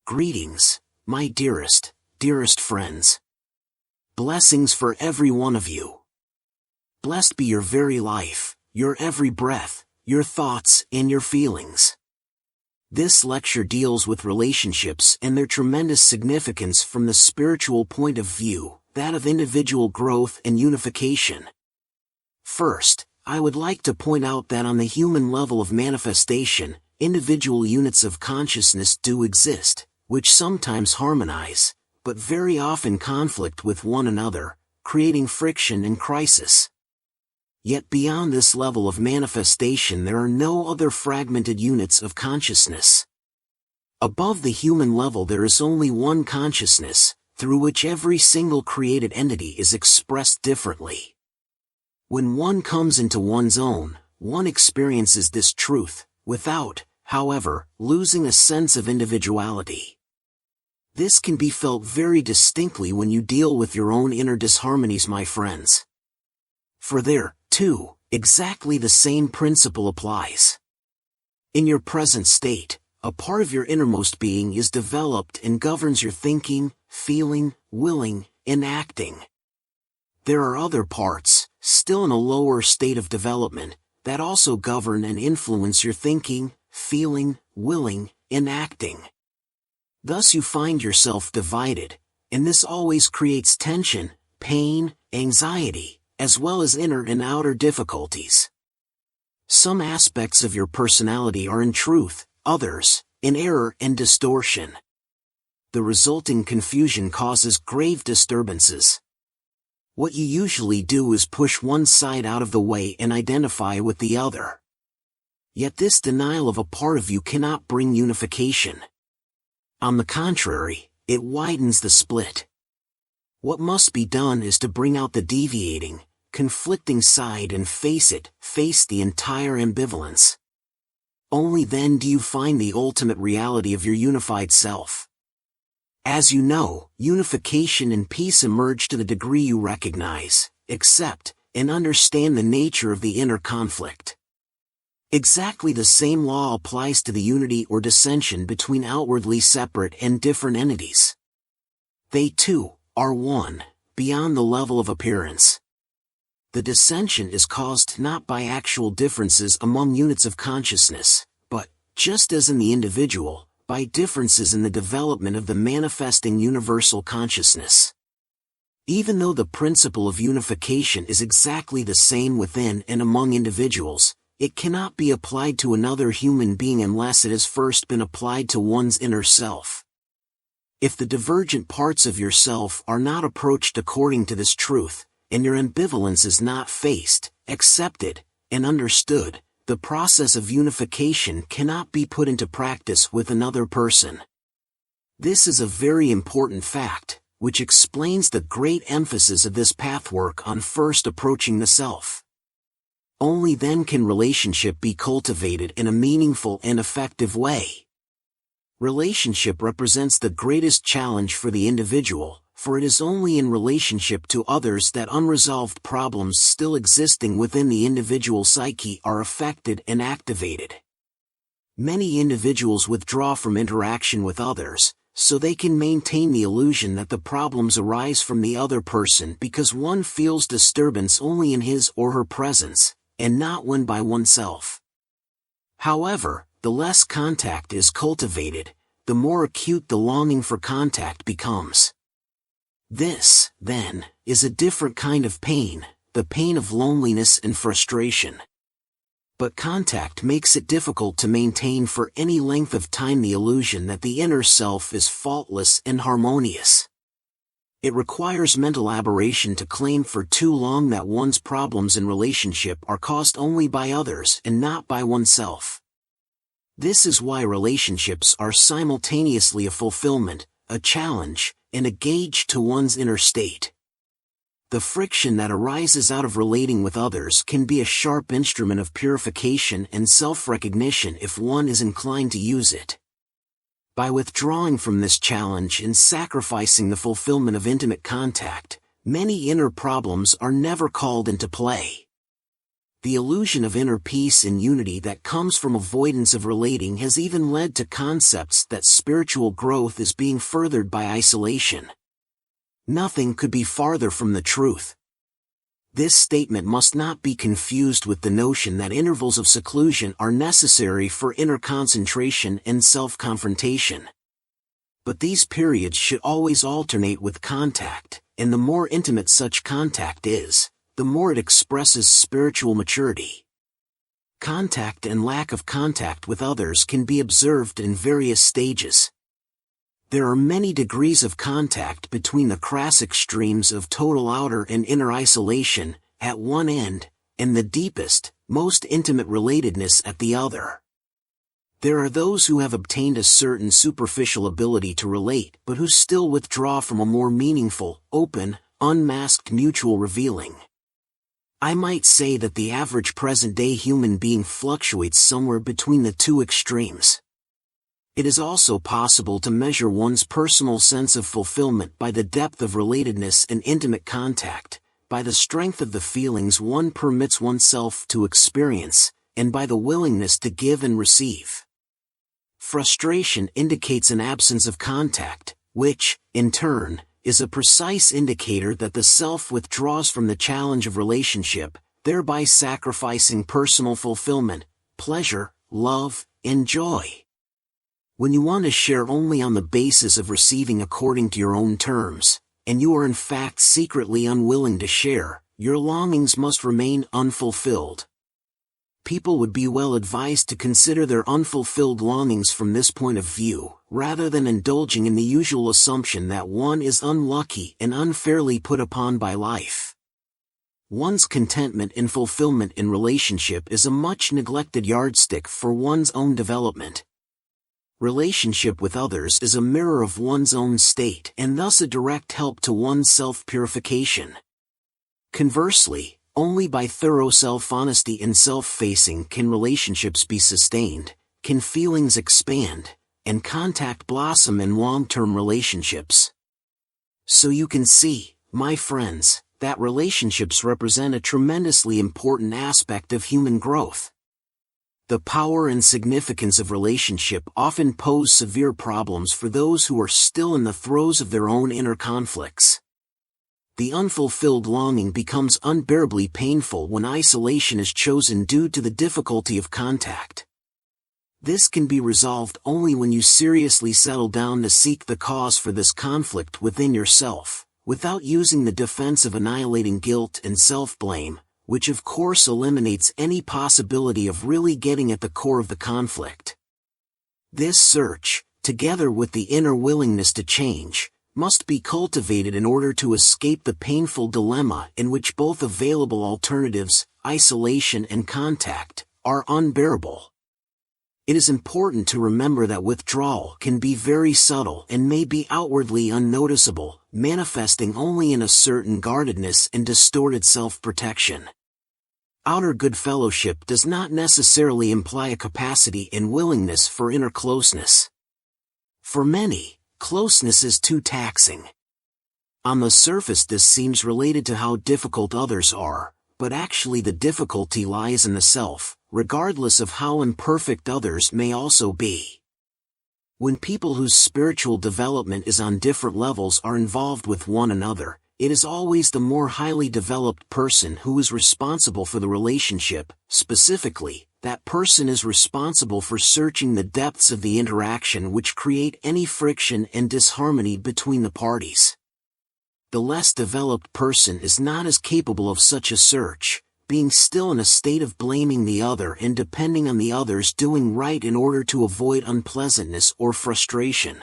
Greetings, my dearest friends. Blessings for every one of you. Blessed be your very life, your every breath, your thoughts and your feelings. This lecture deals with relationships and their tremendous significance from the spiritual point of view, that of individual growth and unification. First, I would like to point out that on the human level of manifestation, individual units of consciousness do exist, which sometimes harmonize, but very often conflict with one another, creating friction and crisis. Yet beyond this level of manifestation there are no other fragmented units of consciousness. Above the human level there is only one consciousness, through which every single created entity is expressed differently. When one comes into one's own, one experiences this truth, without, however, losing a sense of individuality. This can be felt very distinctly when you deal with your own inner disharmonies, my friends. For there, too, exactly the same principle applies. In your present state, a part of your innermost being is developed and governs your thinking, feeling, willing, and acting. There are other parts, still in a lower state of development, that also govern and influence your thinking, feeling, willing, and acting. Thus you find yourself divided, and this always creates tension, pain, anxiety, as well as inner and outer difficulties. Some aspects of your personality are in truth, others, in error and distortion. The resulting confusion causes grave disturbances. What you usually do is push one side out of the way and identify with the other. Yet this denial of a part of you cannot bring unification. On the contrary, it widens the split. What must be done is to bring out the deviating, conflicting side and face the entire ambivalence. Only then do you find the ultimate reality of your unified self. As you know, unification and peace emerge to the degree you recognize, accept, and understand the nature of the inner conflict. Exactly the same law applies to the unity or dissension between outwardly separate and different entities. They too are one, beyond the level of appearance. The dissension is caused not by actual differences among units of consciousness, but, just as in the individual, by differences in the development of the manifesting universal consciousness. Even though the principle of unification is exactly the same within and among individuals, it cannot be applied to another human being unless it has first been applied to one's inner self. If the divergent parts of yourself are not approached according to this truth, and your ambivalence is not faced, accepted, and understood, the process of unification cannot be put into practice with another person. This is a very important fact, which explains the great emphasis of this pathwork on first approaching the self. Only then can relationship be cultivated in a meaningful and effective way. Relationship represents the greatest challenge for the individual, for it is only in relationship to others that unresolved problems still existing within the individual psyche are affected and activated. Many individuals withdraw from interaction with others, so they can maintain the illusion that the problems arise from the other person because one feels disturbance only in his or her presence, and not when by oneself. However, the less contact is cultivated, the more acute the longing for contact becomes. This, then, is a different kind of pain, the pain of loneliness and frustration. But contact makes it difficult to maintain for any length of time the illusion that the inner self is faultless and harmonious. It requires mental aberration to claim for too long that one's problems in relationship are caused only by others and not by oneself. This is why relationships are simultaneously a fulfillment, a challenge, and a gauge to one's inner state. The friction that arises out of relating with others can be a sharp instrument of purification and self-recognition if one is inclined to use it. By withdrawing from this challenge and sacrificing the fulfillment of intimate contact, many inner problems are never called into play. The illusion of inner peace and unity that comes from avoidance of relating has even led to concepts that spiritual growth is being furthered by isolation. Nothing could be farther from the truth. This statement must not be confused with the notion that intervals of seclusion are necessary for inner concentration and self-confrontation. But these periods should always alternate with contact, and the more intimate such contact is, the more it expresses spiritual maturity. Contact and lack of contact with others can be observed in various stages. There are many degrees of contact between the crass extremes of total outer and inner isolation, at one end, and the deepest, most intimate relatedness at the other. There are those who have obtained a certain superficial ability to relate but who still withdraw from a more meaningful, open, unmasked mutual revealing. I might say that the average present-day human being fluctuates somewhere between the two extremes. It is also possible to measure one's personal sense of fulfillment by the depth of relatedness and intimate contact, by the strength of the feelings one permits oneself to experience, and by the willingness to give and receive. Frustration indicates an absence of contact, which, in turn, is a precise indicator that the self withdraws from the challenge of relationship, thereby sacrificing personal fulfillment, pleasure, love, and joy. When you want to share only on the basis of receiving according to your own terms, and you are in fact secretly unwilling to share, your longings must remain unfulfilled. People would be well advised to consider their unfulfilled longings from this point of view, rather than indulging in the usual assumption that one is unlucky and unfairly put upon by life. One's contentment and fulfillment in relationship is a much neglected yardstick for one's own development. Relationship with others is a mirror of one's own state and thus a direct help to one's self-purification. Conversely, only by thorough self-honesty and self-facing can relationships be sustained, can feelings expand, and contact blossom in long-term relationships. So you can see, my friends, that relationships represent a tremendously important aspect of human growth. The power and significance of relationship often pose severe problems for those who are still in the throes of their own inner conflicts. The unfulfilled longing becomes unbearably painful when isolation is chosen due to the difficulty of contact. This can be resolved only when you seriously settle down to seek the cause for this conflict within yourself, without using the defense of annihilating guilt and self-blame, which of course eliminates any possibility of really getting at the core of the conflict. This search, together with the inner willingness to change, must be cultivated in order to escape the painful dilemma in which both available alternatives, isolation and contact, are unbearable. It is important to remember that withdrawal can be very subtle and may be outwardly unnoticeable, manifesting only in a certain guardedness and distorted self-protection. Outer good fellowship does not necessarily imply a capacity and willingness for inner closeness. For many, closeness is too taxing. On the surface this seems related to how difficult others are, but actually the difficulty lies in the self, regardless of how imperfect others may also be. When people whose spiritual development is on different levels are involved with one another, it is always the more highly developed person who is responsible for the relationship. Specifically, that person is responsible for searching the depths of the interaction which create any friction and disharmony between the parties. The less developed person is not as capable of such a search, being still in a state of blaming the other and depending on the other's doing right in order to avoid unpleasantness or frustration.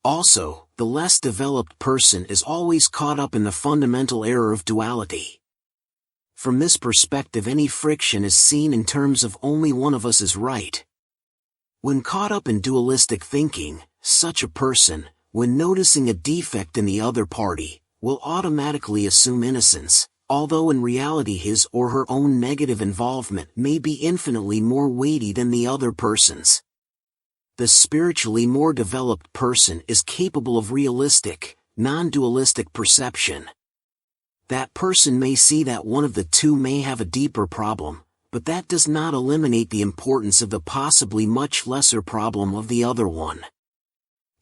Also, the less developed person is always caught up in the fundamental error of duality. From this perspective, any friction is seen in terms of only one of us is right. When caught up in dualistic thinking, such a person, when noticing a defect in the other party, will automatically assume innocence, although in reality his or her own negative involvement may be infinitely more weighty than the other person's. The spiritually more developed person is capable of realistic, non-dualistic perception. That person may see that one of the two may have a deeper problem, but that does not eliminate the importance of the possibly much lesser problem of the other one.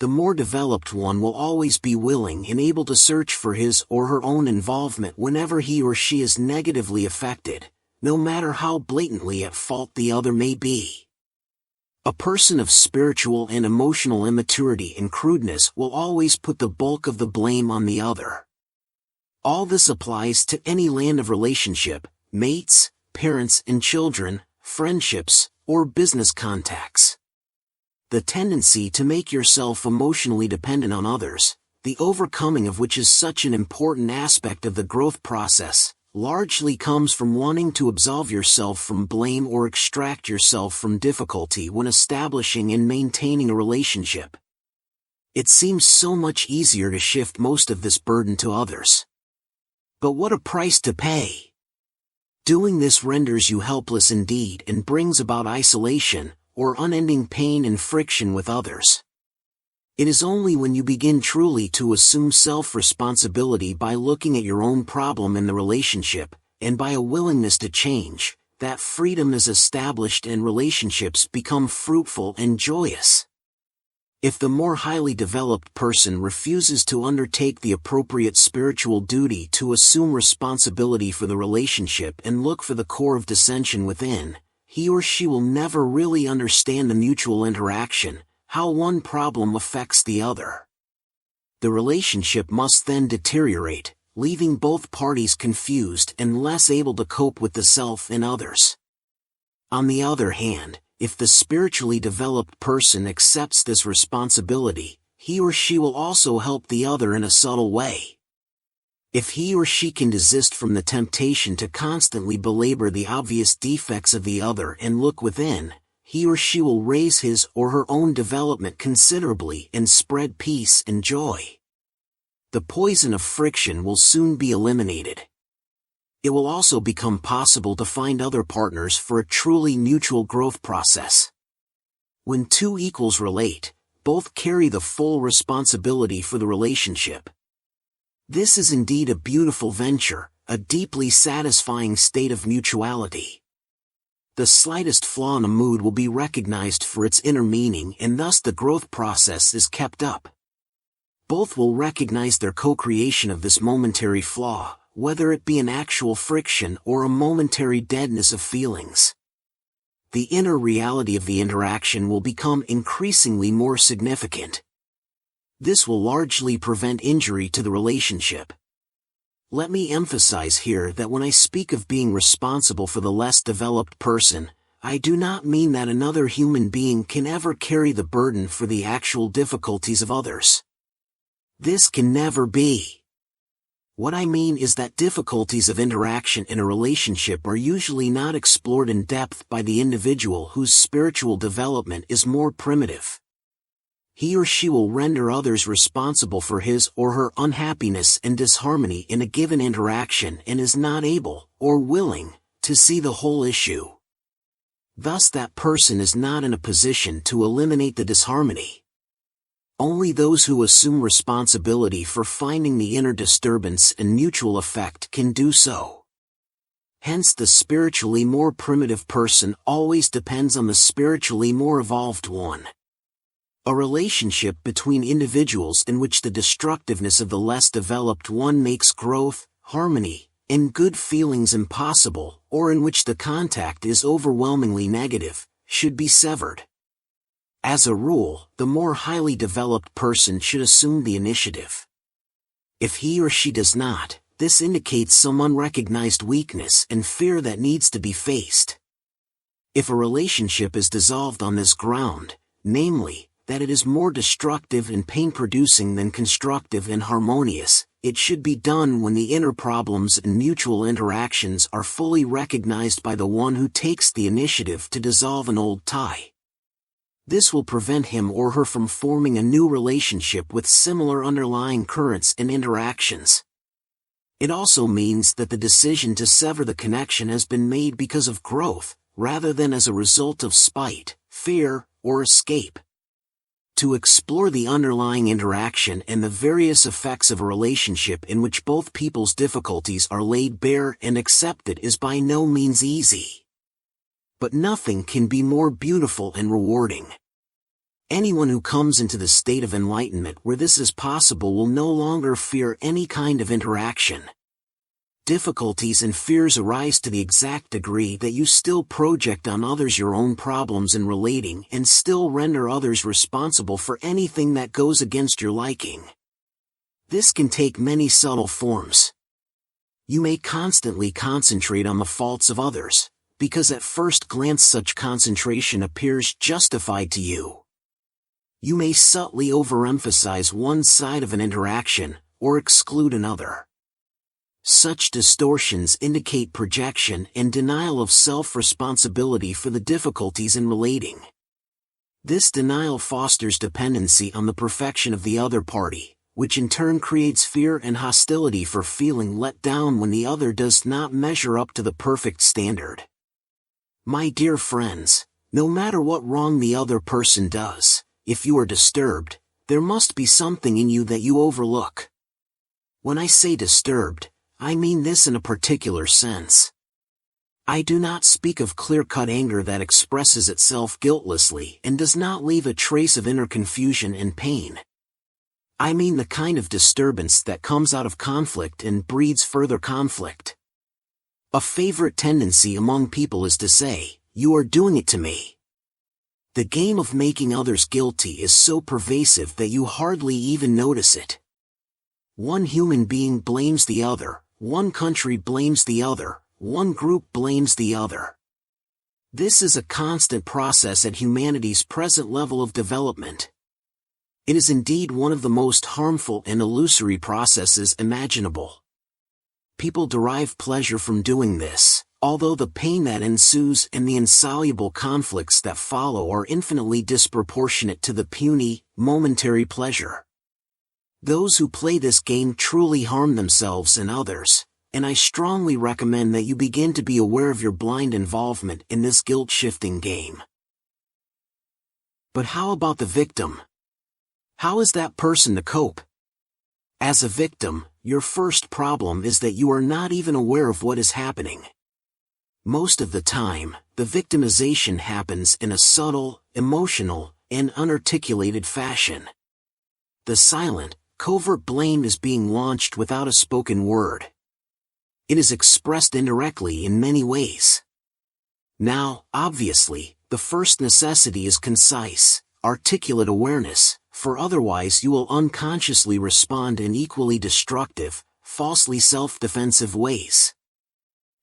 The more developed one will always be willing and able to search for his or her own involvement whenever he or she is negatively affected, no matter how blatantly at fault the other may be. A person of spiritual and emotional immaturity and crudeness will always put the bulk of the blame on the other. All this applies to any land of relationship, mates, parents and children, friendships, or business contacts. The tendency to make yourself emotionally dependent on others, the overcoming of which is such an important aspect of the growth process, largely comes from wanting to absolve yourself from blame or extract yourself from difficulty when establishing and maintaining a relationship. It seems so much easier to shift most of this burden to others. But what a price to pay! Doing this renders you helpless indeed and brings about isolation, or unending pain and friction with others. It is only when you begin truly to assume self-responsibility by looking at your own problem in the relationship, and by a willingness to change, that freedom is established and relationships become fruitful and joyous. If the more highly developed person refuses to undertake the appropriate spiritual duty to assume responsibility for the relationship and look for the core of dissension within, he or she will never really understand the mutual interaction, how one problem affects the other. The relationship must then deteriorate, leaving both parties confused and less able to cope with the self in others. On the other hand, if the spiritually developed person accepts this responsibility, he or she will also help the other in a subtle way. If he or she can desist from the temptation to constantly belabor the obvious defects of the other and look within, he or she will raise his or her own development considerably and spread peace and joy. The poison of friction will soon be eliminated. It will also become possible to find other partners for a truly mutual growth process. When two equals relate, both carry the full responsibility for the relationship. This is indeed a beautiful venture, a deeply satisfying state of mutuality. The slightest flaw in a mood will be recognized for its inner meaning and thus the growth process is kept up. Both will recognize their co-creation of this momentary flaw, whether it be an actual friction or a momentary deadness of feelings. The inner reality of the interaction will become increasingly more significant. This will largely prevent injury to the relationship. Let me emphasize here that when I speak of being responsible for the less developed person, I do not mean that another human being can ever carry the burden for the actual difficulties of others. This can never be. What I mean is that difficulties of interaction in a relationship are usually not explored in depth by the individual whose spiritual development is more primitive. He or she will render others responsible for his or her unhappiness and disharmony in a given interaction and is not able, or willing, to see the whole issue. Thus that person is not in a position to eliminate the disharmony. Only those who assume responsibility for finding the inner disturbance and mutual effect can do so. Hence the spiritually more primitive person always depends on the spiritually more evolved one. A relationship between individuals in which the destructiveness of the less developed one makes growth, harmony, and good feelings impossible, or in which the contact is overwhelmingly negative, should be severed. As a rule, the more highly developed person should assume the initiative. If he or she does not, this indicates some unrecognized weakness and fear that needs to be faced. If a relationship is dissolved on this ground, namely, that it is more destructive and pain-producing than constructive and harmonious, it should be done when the inner problems and mutual interactions are fully recognized by the one who takes the initiative to dissolve an old tie. This will prevent him or her from forming a new relationship with similar underlying currents and interactions. It also means that the decision to sever the connection has been made because of growth, rather than as a result of spite, fear, or escape. To explore the underlying interaction and the various effects of a relationship in which both people's difficulties are laid bare and accepted is by no means easy. But nothing can be more beautiful and rewarding. Anyone who comes into the state of enlightenment where this is possible will no longer fear any kind of interaction. Difficulties and fears arise to the exact degree that you still project on others your own problems in relating and still render others responsible for anything that goes against your liking. This can take many subtle forms. You may constantly concentrate on the faults of others, because at first glance such concentration appears justified to you. You may subtly overemphasize one side of an interaction, or exclude another. Such distortions indicate projection and denial of self-responsibility for the difficulties in relating. This denial fosters dependency on the perfection of the other party, which in turn creates fear and hostility for feeling let down when the other does not measure up to the perfect standard. My dear friends, no matter what wrong the other person does, if you are disturbed, there must be something in you that you overlook. When I say disturbed, I mean this in a particular sense. I do not speak of clear-cut anger that expresses itself guiltlessly and does not leave a trace of inner confusion and pain. I mean the kind of disturbance that comes out of conflict and breeds further conflict. A favorite tendency among people is to say, "You are doing it to me." The game of making others guilty is so pervasive that you hardly even notice it. One human being blames the other, one country blames the other, one group blames the other. This is a constant process at humanity's present level of development. It is indeed one of the most harmful and illusory processes imaginable. People derive pleasure from doing this, although the pain that ensues and the insoluble conflicts that follow are infinitely disproportionate to the puny, momentary pleasure. Those who play this game truly harm themselves and others, and I strongly recommend that you begin to be aware of your blind involvement in this guilt-shifting game. But how about the victim? How is that person to cope? As a victim, your first problem is that you are not even aware of what is happening. Most of the time, the victimization happens in a subtle, emotional, and unarticulated fashion. The silent, covert blame is being launched without a spoken word. It is expressed indirectly in many ways. Now, obviously, the first necessity is concise, articulate awareness, for otherwise you will unconsciously respond in equally destructive, falsely self-defensive ways.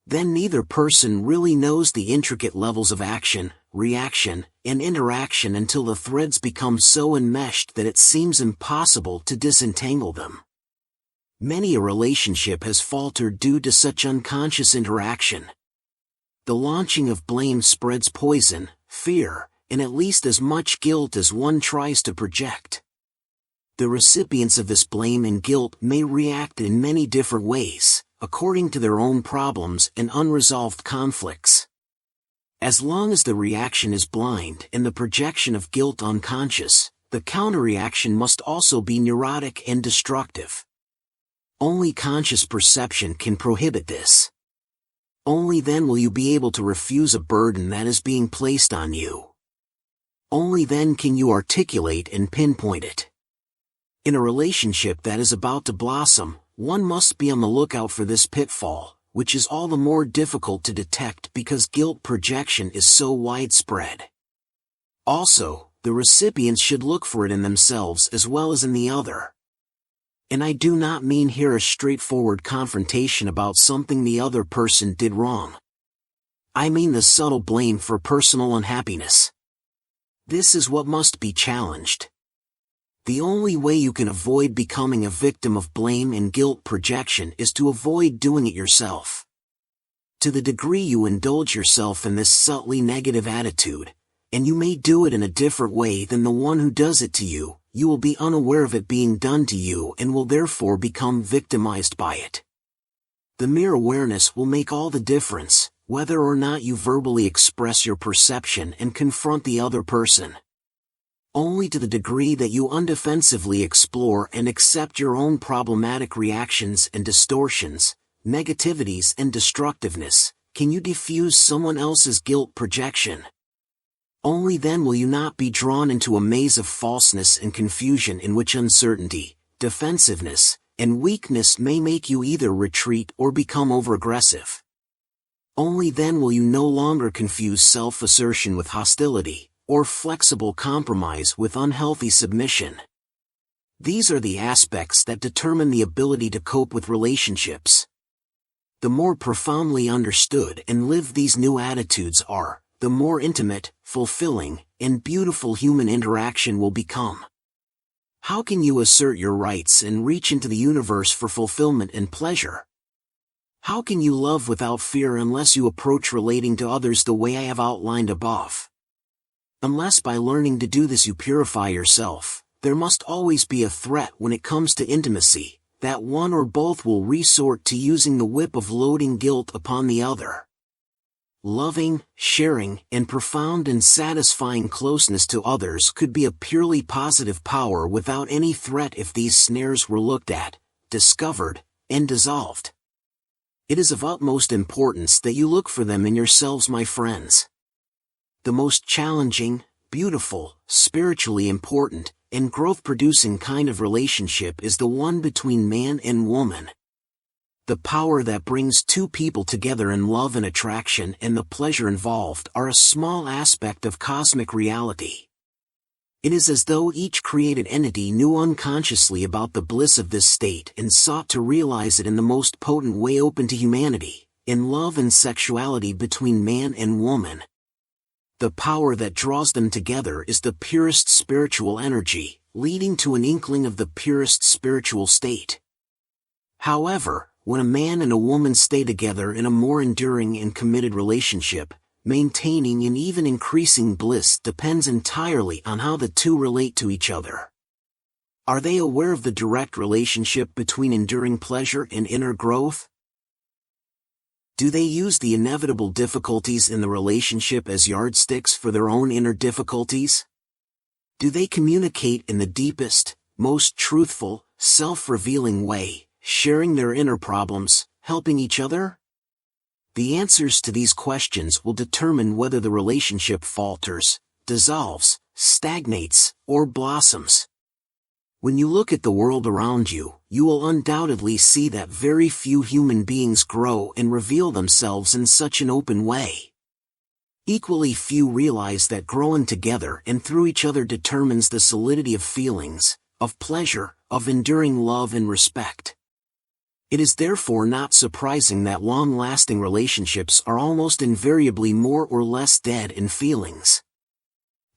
Then neither person really knows the intricate levels of action, reaction, and interaction until the threads become so enmeshed that it seems impossible to disentangle them. Many a relationship has faltered due to such unconscious interaction. The launching of blame spreads poison, fear, and at least as much guilt as one tries to project. The recipients of this blame and guilt may react in many different ways, according to their own problems and unresolved conflicts. As long as the reaction is blind and the projection of guilt unconscious, the counterreaction must also be neurotic and destructive. Only conscious perception can prohibit this. Only then will you be able to refuse a burden that is being placed on you. Only then can you articulate and pinpoint it. In a relationship that is about to blossom, one must be on the lookout for this pitfall, which is all the more difficult to detect because guilt projection is so widespread. Also, the recipients should look for it in themselves as well as in the other. And I do not mean here a straightforward confrontation about something the other person did wrong. I mean the subtle blame for personal unhappiness. This is what must be challenged. The only way you can avoid becoming a victim of blame and guilt projection is to avoid doing it yourself. To the degree you indulge yourself in this subtly negative attitude, and you may do it in a different way than the one who does it to you, you will be unaware of it being done to you and will therefore become victimized by it. The mere awareness will make all the difference, whether or not you verbally express your perception and confront the other person. Only to the degree that you undefensively explore and accept your own problematic reactions and distortions, negativities and destructiveness, can you diffuse someone else's guilt projection. Only then will you not be drawn into a maze of falseness and confusion in which uncertainty, defensiveness, and weakness may make you either retreat or become overaggressive. Only then will you no longer confuse self-assertion with hostility, or flexible compromise with unhealthy submission. These are the aspects that determine the ability to cope with relationships. The more profoundly understood and lived these new attitudes are, the more intimate, fulfilling, and beautiful human interaction will become. How can you assert your rights and reach into the universe for fulfillment and pleasure? How can you love without fear unless you approach relating to others the way I have outlined above? Unless by learning to do this you purify yourself, there must always be a threat when it comes to intimacy, that one or both will resort to using the whip of loading guilt upon the other. Loving, sharing, and profound and satisfying closeness to others could be a purely positive power without any threat if these snares were looked at, discovered, and dissolved. It is of utmost importance that you look for them in yourselves, my friends. The most challenging, beautiful, spiritually important, and growth-producing kind of relationship is the one between man and woman. The power that brings two people together in love and attraction and the pleasure involved are a small aspect of cosmic reality. It is as though each created entity knew unconsciously about the bliss of this state and sought to realize it in the most potent way open to humanity, in love and sexuality between man and woman. The power that draws them together is the purest spiritual energy, leading to an inkling of the purest spiritual state. However, when a man and a woman stay together in a more enduring and committed relationship, maintaining and even increasing bliss depends entirely on how the two relate to each other. Are they aware of the direct relationship between enduring pleasure and inner growth? Do they use the inevitable difficulties in the relationship as yardsticks for their own inner difficulties? Do they communicate in the deepest, most truthful, self-revealing way, sharing their inner problems, helping each other? The answers to these questions will determine whether the relationship falters, dissolves, stagnates, or blossoms. When you look at the world around you, you will undoubtedly see that very few human beings grow and reveal themselves in such an open way. Equally few realize that growing together and through each other determines the solidity of feelings, of pleasure, of enduring love and respect. It is therefore not surprising that long-lasting relationships are almost invariably more or less dead in feelings.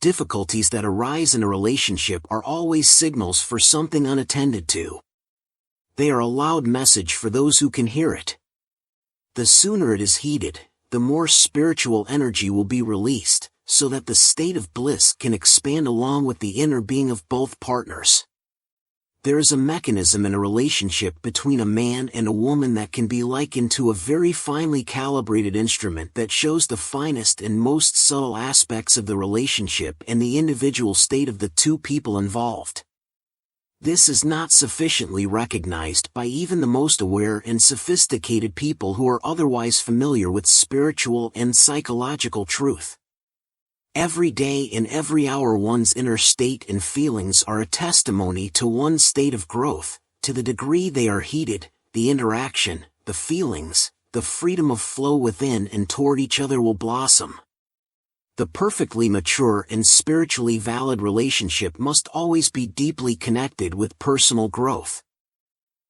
Difficulties that arise in a relationship are always signals for something unattended to. They are a loud message for those who can hear it. The sooner it is heeded, the more spiritual energy will be released, so that the state of bliss can expand along with the inner being of both partners. There is a mechanism in a relationship between a man and a woman that can be likened to a very finely calibrated instrument that shows the finest and most subtle aspects of the relationship and the individual state of the two people involved. This is not sufficiently recognized by even the most aware and sophisticated people who are otherwise familiar with spiritual and psychological truth. Every day and every hour one's inner state and feelings are a testimony to one's state of growth. To the degree they are heeded, the interaction, the feelings, the freedom of flow within and toward each other will blossom. The perfectly mature and spiritually valid relationship must always be deeply connected with personal growth.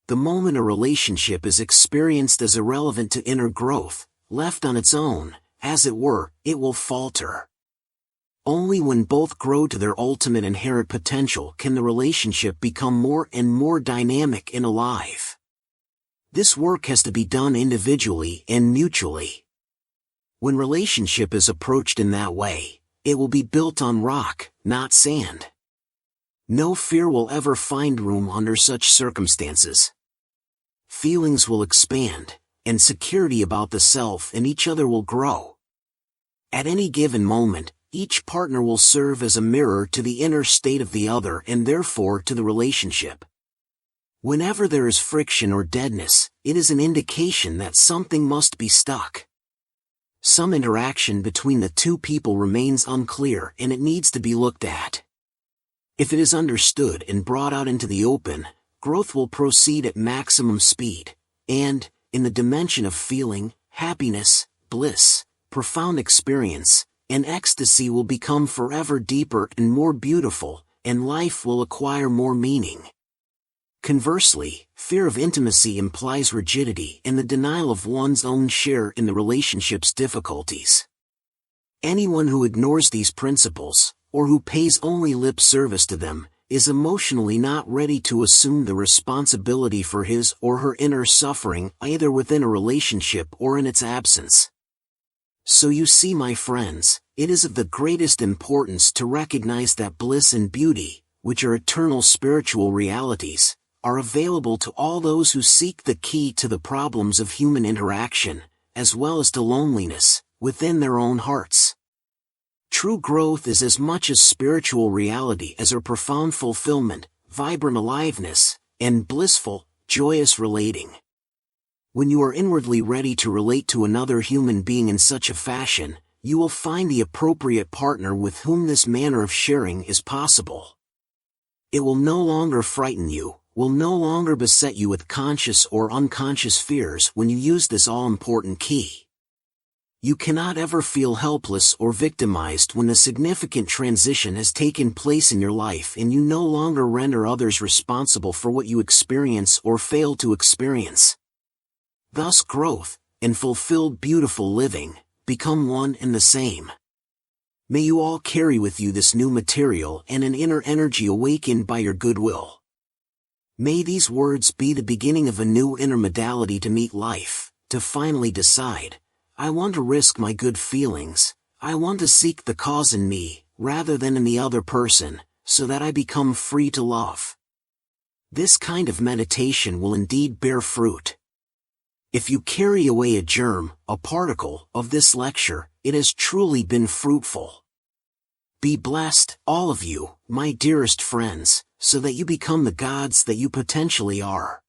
The moment a relationship is experienced as irrelevant to inner growth, left on its own, as it were, it will falter. Only when both grow to their ultimate inherent potential can the relationship become more and more dynamic and alive. This work has to be done individually and mutually. When relationship is approached in that way, it will be built on rock, not sand. No fear will ever find room under such circumstances. Feelings will expand, and security about the self and each other will grow. At any given moment, Each partner will serve as a mirror to the inner state of the other and therefore to the relationship. Whenever there is friction or deadness, it is an indication that something must be stuck. Some interaction between the two people remains unclear and it needs to be looked at. If it is understood and brought out into the open, growth will proceed at maximum speed, and, in the dimension of feeling, happiness, bliss, profound experience, and ecstasy will become forever deeper and more beautiful, and life will acquire more meaning. Conversely, fear of intimacy implies rigidity and the denial of one's own share in the relationship's difficulties. Anyone who ignores these principles, or who pays only lip service to them, is emotionally not ready to assume the responsibility for his or her inner suffering either within a relationship or in its absence. So you see, my friends, it is of the greatest importance to recognize that bliss and beauty, which are eternal spiritual realities, are available to all those who seek the key to the problems of human interaction, as well as to loneliness, within their own hearts. True growth is as much a spiritual reality as a profound fulfillment, vibrant aliveness, and blissful, joyous relating. When you are inwardly ready to relate to another human being in such a fashion, you will find the appropriate partner with whom this manner of sharing is possible. It will no longer frighten you, will no longer beset you with conscious or unconscious fears when you use this all-important key. You cannot ever feel helpless or victimized when a significant transition has taken place in your life and you no longer render others responsible for what you experience or fail to experience. Thus growth, and fulfilled beautiful living, become one and the same. May you all carry with you this new material and an inner energy awakened by your goodwill. May these words be the beginning of a new inner modality to meet life, to finally decide, I want to risk my good feelings, I want to seek the cause in me, rather than in the other person, so that I become free to love. This kind of meditation will indeed bear fruit. If you carry away a germ, a particle, of this lecture, it has truly been fruitful. Be blessed, all of you, my dearest friends, so that you become the gods that you potentially are.